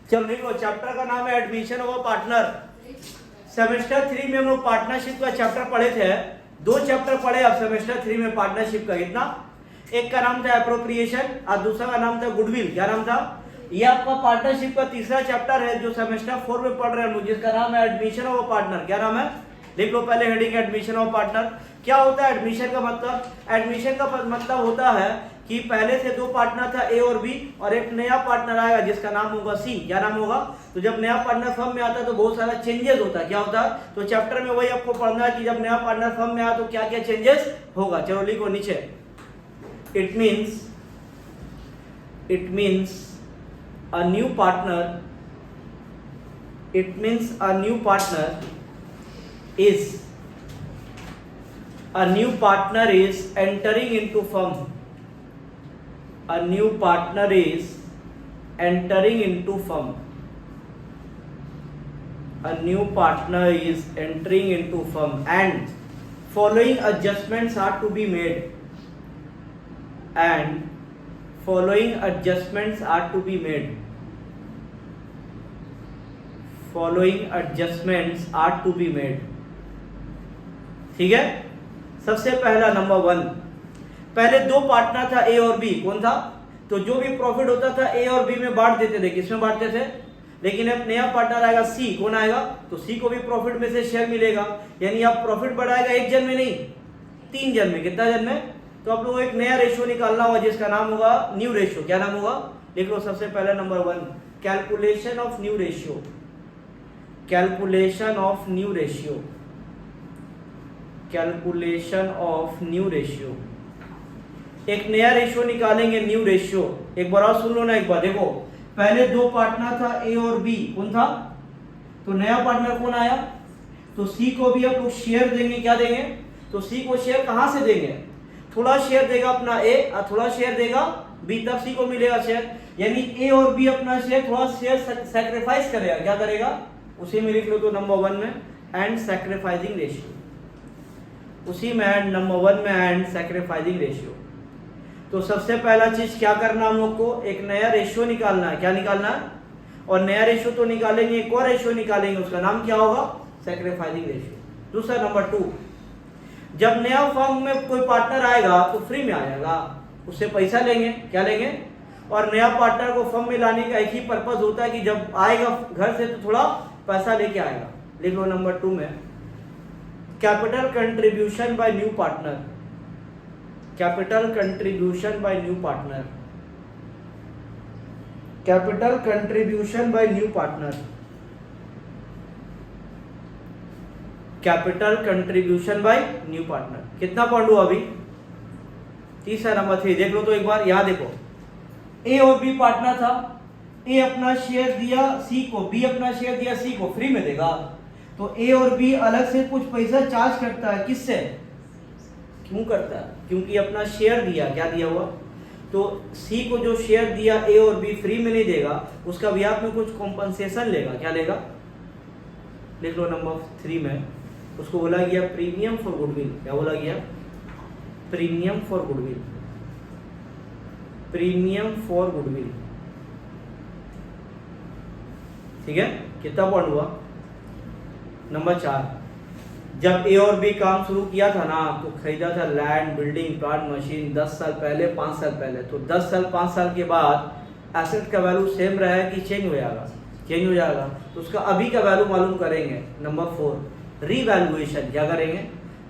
चलो लिख लो, चैप्टर का नाम है एडमिशन ऑफ पार्टनर। सेमेस्टर 3 में हम लोग पार्टनरशिप का चैप्टर पढ़े थे, 2 चैप्टर पढ़े अब सेमेस्टर 3 में पार्टनरशिप का। कितना, एक का नाम था एप्रोप्रिएशन और दूसरा का नाम था गुडविल। क्या नाम था? ये आपका पार्टनरशिप का तीसरा चैप्टर है जो सेमेस्टर 4 में पढ़ रहे हैं, जिसका नाम है एडमिशन ऑफ पार्टनर। क्या नाम है? लिख लो पहले हेडिंग, एडमिशन ऑफ पार्टनर। क्या होता है एडमिशन का मतलब? एडमिशन का मतलब होता है कि पहले से 2 पार्टनर था ए और बी, और एक नया पार्टनर आएगा जिसका नाम होगा सी। क्या नाम होगा? तो जब नया पार्टनर फर्म में आता है तो बहुत सारा चेंजेस होता है। क्या होता है? तो चैप्टर में वही आपको पढ़ना है कि जब नया पार्टनर फर्म में आया तो क्या क्या चेंजेस होगा। चलो लिखो नीचे, it means a new partner, it means a new partner is entering into firm. A new partner is entering into firm. A new partner is entering into firm and following adjustments are to be made. And following adjustments are to be made. Following adjustments are to be made. ठीक है, सबसे पहला number 1, पहले 2 partner था ए और B. कौन था? तो जो भी प्रॉफिट होता था ए और बी में बांट देते थे। किसमें बांटते थे? लेकिन अब नया पार्टनर आएगा सी। कौन आएगा? तो सी को भी प्रॉफिट में से शेयर मिलेगा, यानी अब प्रॉफिट बढ़ाएगा 1 जन में नहीं 3 जन में। कितना जन में? तो आप लोगों को एक नया रेशियो निकालना होगा जिसका नाम होगा न्यू रेशियो। क्या नाम होगा? लिख लो सबसे पहले number 1, calculation of new ratio. Calculation of new ratio. Calculation of new ratio. एक नया रेशियो निकालेंगे, न्यू रेशियो। एक बार और सुन लो ना, एक बार देखो, पहले 2 पार्टनर था ए और बी। कौन था? तो नया पार्टनर कौन आया? तो सी को भी आप लोग शेयर देंगे। क्या देंगे? तो सी को शेयर कहां से देंगे? थोड़ा शेयर देगा अपना ए और थोड़ा शेयर देगा बी, तब सी को मिलेगा शेयर। यानी ए और बी अपना शेयर, थोड़ा शेयर सैक्रिफाइस करेगा। क्या करेगा? उसी में लिख लो तो नंबर 1 में एंड सैक्रिफाइसिंग रेशियो। उसी में एंड नंबर 1 में एंड सैक्रिफाइसिंग रेशियो। तो सबसे पहला चीज क्या करना हम लोग को, एक नया रेशियो निकालना है। क्या निकालना है? और नया रेशियो तो निकालेंगे, एक और रेशियो निकालेंगे, उसका नाम क्या होगा? Sacrificing ratio. दूसरा नंबर 2, जब नया फर्म में कोई पार्टनर आएगा तो फ्री में आएगा, उससे पैसा लेंगे। क्या लेंगे? और नया पार्टनर को फर्म में लाने का एक ही पर्पस होता है कि जब आएगा घर से तो थोड़ा पैसा लेके आएगा। लिख लो नंबर 2 में capital contribution by new partner. Capital contribution by new partner. Capital contribution by new partner. Capital contribution by new partner. कितना पढ़ लो अभी? तीसरा नंबर 3 देख लो तो एक बार, यहां देखो, ए और बी पार्टनर था। ए अपना शेयर दिया सी को, बी अपना शेयर दिया सी को, फ्री में देगा। तो ए और बी अलग से कुछ पैसा चार्ज करता है। किससे? क्यों करता है? क्योंकि अपना शेयर दिया। क्या दिया हुआ? तो सी को जो शेयर दिया ए और बी फ्री में नहीं देगा, उसका ब्याज में कुछ कॉम्पनसेशन लेगा। क्या लेगा? लिख लो नंबर 3 में, उसको बोला गया प्रीमियम फॉर गुडविल। क्या बोला गया? Premium for goodwill. Premium for goodwill. ठीक है, कितना पॉइंट हुआ? नंबर 4, जब ए और बी काम शुरू किया था ना, तो खरीदा था लैंड, बिल्डिंग, प्लांट, मशीन 10 साल पहले, 5 साल पहले। तो 10 साल 5 साल के बाद एसेट का वैल्यू सेम रहा है कि चेंज हो जाएगा? चेंज हो जाएगा। तो उसका अभी का वैल्यू मालूम करेंगे। Number 4, revaluation. क्या करेंगे?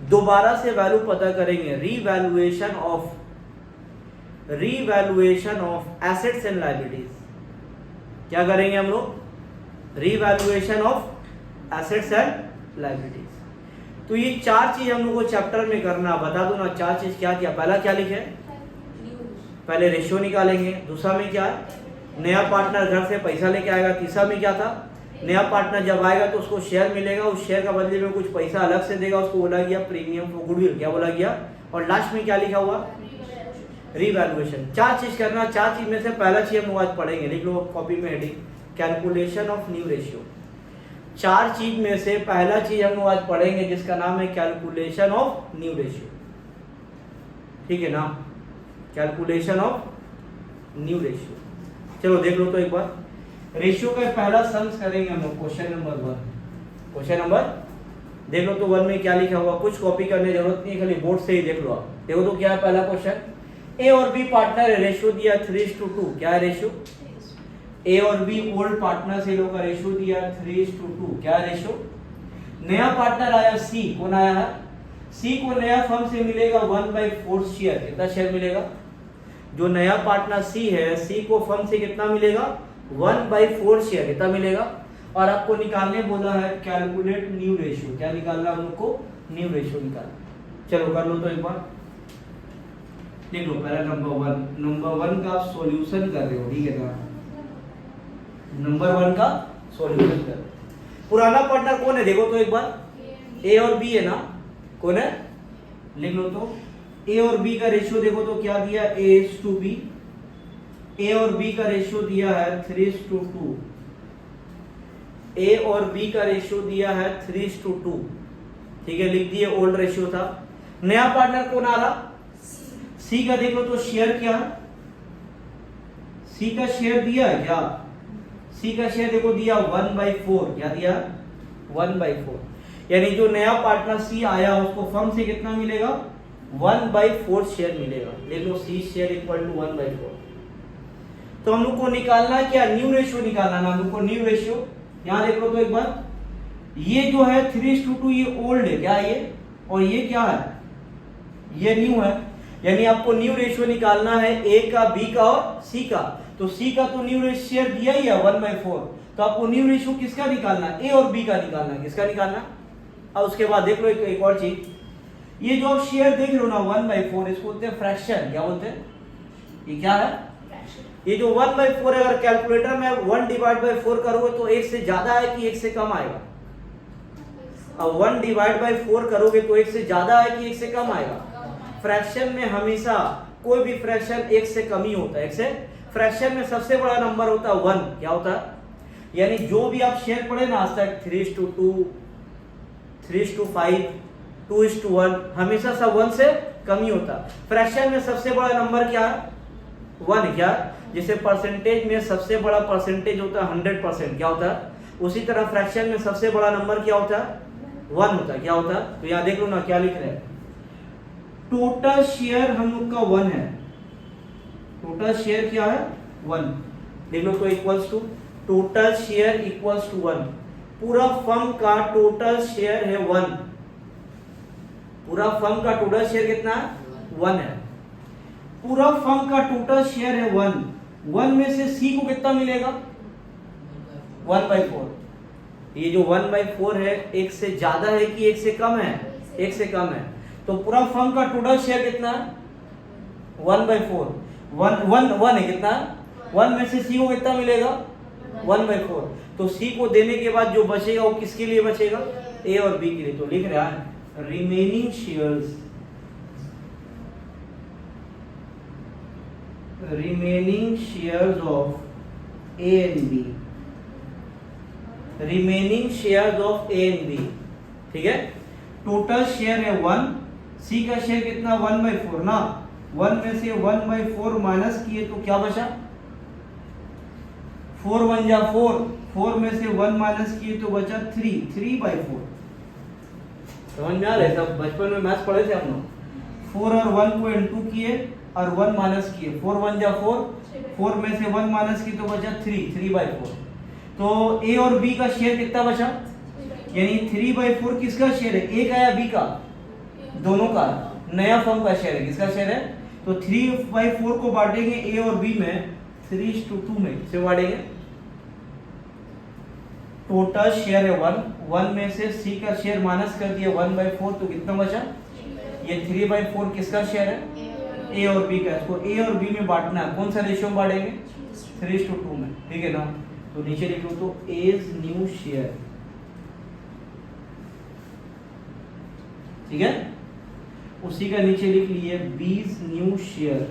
दोबारा से वैल्यू पता करेंगे। Revaluation of assets and liabilities. क्या करेंगे हम लोग? Revaluation of assets and liabilities. तो ये 4 चीज हम लोग को चैप्टर में करना। बता दो ना 4 चीज क्या क्या। पहला क्या लिखे? पहले रेशियो निकालेंगे। दूसरा में क्या है? नया पार्टनर घर से पैसा लेके आएगा। तीसरा में क्या था? नया पार्टनर जब आएगा तो उसको शेयर मिलेगा, उस शेयर का बदले में कुछ पैसा अलग से देगा, उसको बोला गया प्रीमियम फॉर गुडविल। क्या बोला गया? और लास्ट में क्या लिखा हुआ? रीवैल्यूएशन। 4 चीज करना। 4 चीज में से पहला चीज हम आज पढ़ेंगे। लिख लो कॉपी में heading, calculation of new ratio. 4 चीज में से पहला चीज हम आज पढ़ेंगे जिसका नाम है कैलकुलेशन ऑफ न्यू रेशियो। ठीक है ना? Calculation of new ratio. चलो देख लो तो एक बार, रेशियो का पहला सम्स करेंगे हम लोग क्वेश्चन नंबर 1। क्वेश्चन नंबर देख लो तो 1 में क्या लिखा हुआ, कुछ कॉपी करने की जरूरत नहीं, खाली बोर्ड से ही देख लो आप। देखो तो क्या है पहला क्वेश्चन, ए और बी पार्टनर है, रेशियो दिया 3:2। क्या है रेशियो? ए और बी ओल्ड पार्टनर से लोग का रेशियो दिया 3:2। क्या रेशियो? नया पार्टनर आया सी, कौन आया है? सी को नया फर्म से मिलेगा 1/4 शेयर। कितना शेयर मिलेगा? जो नया पार्टनर सी है, सी को फर्म से कितना मिलेगा? 1/4 शेयर। कितना मिलेगा? और आपको निकालने बोला है कैलकुलेट न्यू रेशियो। क्या निकालना हम लोग को? न्यू रेशियो निकालना। चलो कर लो तो एक बार देख लो। पहला नंबर 1 का आप सॉल्यूशन कर रहे हो, ठीक है ना? नंबर 1 का सॉल्यूशन कर। पुराना पार्टनर कौन है देखो तो एक बार, ए और बी है ना? कौन है? लिख लो तो ए और बी का रेशियो देखो तो क्या दिया? A:B। ए और बी का रेशियो दिया है 3:2। ए और बी का रेशियो दिया है 3:2, ठीक है, लिख दिए। ओल्ड रेशियो था। नया पार्टनर कौन आ रहा? सी का देख लो तो शेयर क्या है? सी का शेयर दिया है क्या? सी का शेयर देखो दिया 1/4। क्या दिया? 1/4। यानी जो नया पार्टनर सी आया उसको फर्म से कितना मिलेगा? 1/4 शेयर मिलेगा। देख लो सी शेयर इक्वल टू 1/4। तो हम लोग को निकालना क्या? न्यू रेशियो निकालना ना हम लोग को। न्यू रेशियो यहां देख लो तो एक बार, ये जो है 3:2 ये ओल्ड है क्या ये, और ये क्या है? ये न्यू है। यानी आपको न्यू रेशियो निकालना है ए का, बी का और सी का। तो सी का तो न्यू रेशियो दिया ही है 1/4, तो आपको न्यू रेशियो किसका निकालना है? ए और बी का निकालना है। किसका निकालना? अब उसके बाद देख लो एक और चीज, ये जो आप शेयर देख लो ना 1/4, इसको बोलते हैं फ्रैक्शन। क्या बोलते हैं? ये क्या है? ये जो 1/4 है, अगर कैलकुलेटर में 1/4 करोगे तो 1 से ज्यादा है कि 1 से कम आएगा? अब 1/4 करोगे तो 1 से ज्यादा है कि 1 से कम आएगा? फ्रैक्शन में हमेशा कोई भी फ्रैक्शन 1 से कम ही होता है। 1 से फ्रैक्शन में सबसे बड़ा नंबर होता है 1। क्या होता है? यानी जो भी आप शेयर पढ़े ना आज तक 3:2, 3:5, 2:1, हमेशा सब 1 से कम ही होता है। फ्रैक्शन में सबसे बड़ा नंबर क्या है? 1। क्या? जैसे परसेंटेज में सबसे बड़ा परसेंटेज होता है 100%। क्या होता है? उसी तरह फ्रैक्शन में सबसे बड़ा नंबर क्या होता है? 1 होता है। क्या होता है? तो यहाँ देख लो ना क्या लिख रहे हैं, टोटल शेयर हम लोग का 1 है। टोटल शेयर क्या है? 1। देख लो तो equals to, total share equals to 1। पूरा फर्म का टोटल शेयर है 1। पूरा फर्म का टोटल शेयर कितना है? 1 है। पूरा फर्म का टोटल शेयर है 1। 1 में से सी को कितना मिलेगा? 1/4। ये जो 1/4 है 1 से ज्यादा है कि 1 से कम है? 1 से कम है। तो पूरा फर्म का टोटल शेयर कितना है? 1/4। 1 है कितना? 1 में से सी को कितना मिलेगा? 1/4। तो सी को देने के बाद जो बचेगा वो किसके लिए बचेगा? ए और बी के लिए। तो लिख रहा है remaining shares, remaining shares of A and B, remaining shares of A and B, ठीक है। टोटल शेयर है 1, सी का शेयर कितना? 1/4 ना। 1 में से 1/4 माइनस किए तो क्या बचा? 4 1 जा 4, 4 में से 1 माइनस किए तो बचा 3, 3/4। समझ में आ रहा है? सब बचपन में मैथ्स पढ़े थे हम लोग। 4 और 1 को इनटू किए और 1 माइनस किए, 4 1 जा 4, 4 में से 1 माइनस किए तो बचा 3, 3/4। तो ए और बी का शेयर कितना बचा? यानी 3/4 किसका शेयर है? ए का या बी का? दोनों का। नया फर्म का शेयर है। किसका शेयर है? तो 3/4 को बांटेंगे ए और बी में 3:2 में। किसे बांटेंगे? टोटल शेयर है 1, 1 में से सी का शेयर माइनस कर दिया 1/4, तो कितना बचा? ये 3/4 किसका शेयर है? ए और बी का। इसको ए और बी में बांटना है। कौन सा रेशियो में बांटेंगे? 3:2 में, ठीक है ना। तो नीचे लिख लो तो एज न्यू शेयर, ठीक है। उसी का नीचे लिख लिए B's new share,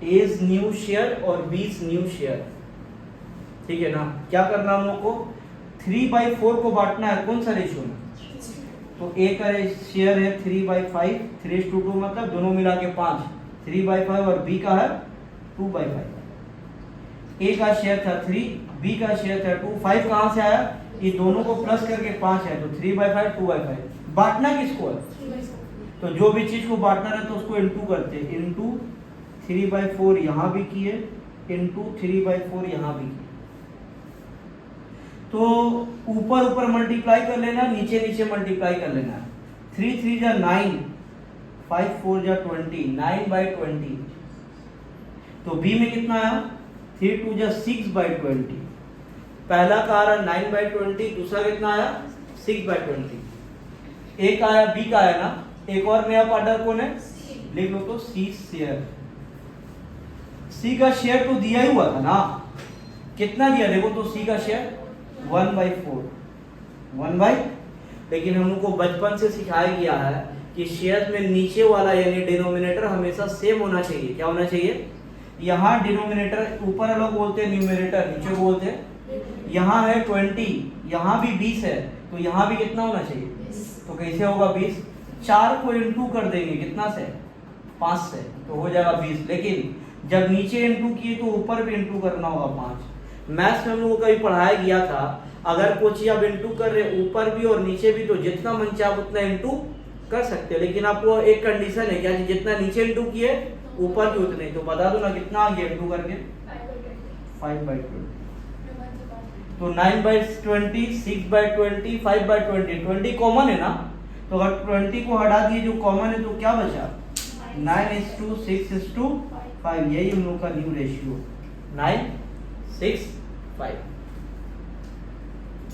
A's new share और बीज न्यू शेयर, ठीक है ना। क्या करना हम लोग को? 3/4 को बांटना है। कौन सा रेशियो में? तो ए का शेयर है 3/5, 3:2 मतलब दोनों मिला के 5, 3/5 और बी का है 2/5। ए का शेयर था 3, बी का शेयर था 2, 5 कहाँ से आया? ये दोनों को प्लस करके 5 है, तो 3/5 2/5। बांटना किसको है? तो जो भी चीज को बांटना है तो उसको इनटू करते हैं, इनटू 3/4 यहाँ भी किए, इनटू 3/4 यहाँ भी किए। तो ऊपर ऊपर मल्टीप्लाई कर लेना, नीचे नीचे मल्टीप्लाई कर लेना। 3 3 जा 9, 5 4 जा 20, 9/20। तो बी में कितना आया? 3 2 जा 6/20। पहला का आ रहा 9/20, दूसरा कितना आया? 6/20। एक आया, बी का आया ना। एक और नया पार्टनर कौन है? लिख लो तो सी शेयर। सी का शेयर तो दिया ही हुआ था ना, कितना दिया देखो तो सी का शेयर 1/4। लेकिन हम लोग को बचपन से सिखाया गया है कि शेयर में नीचे वाला यानी डिनोमिनेटर हमेशा सेम होना चाहिए। क्या होना चाहिए? यहाँ डिनोमिनेटर ऊपर अलग बोलते हैं, न्यूमरेटर नीचे को बोलते हैं। यहाँ है 20, यहाँ भी 20 है, तो यहाँ भी कितना होना चाहिए? तो कैसे होगा 20? 4 को इनटू कर देंगे, कितना से? 5 से, तो हो जाएगा 20। लेकिन जब नीचे इनटू किए तो ऊपर भी इनटू करना होगा 5। मैथ्स में हम लोगों को कभी पढ़ाया गया था, अगर कुछ आप इनटू कर रहे ऊपर भी और नीचे भी, तो जितना मन चाहे आप उतना इनटू कर सकते हो। लेकिन आपको एक कंडीशन है क्या, जितना नीचे इनटू किए ऊपर भी उतने। तो बता दो ना कितना आ गया इनटू करके? 5/20। तो 9/20, 6/20, 5/20। 20 कॉमन है ना, तो अगर 20 को हटा दिए जो कॉमन है तो क्या बचा? 9:6:5। यही हम लोग का न्यू रेशियो 9:6:5।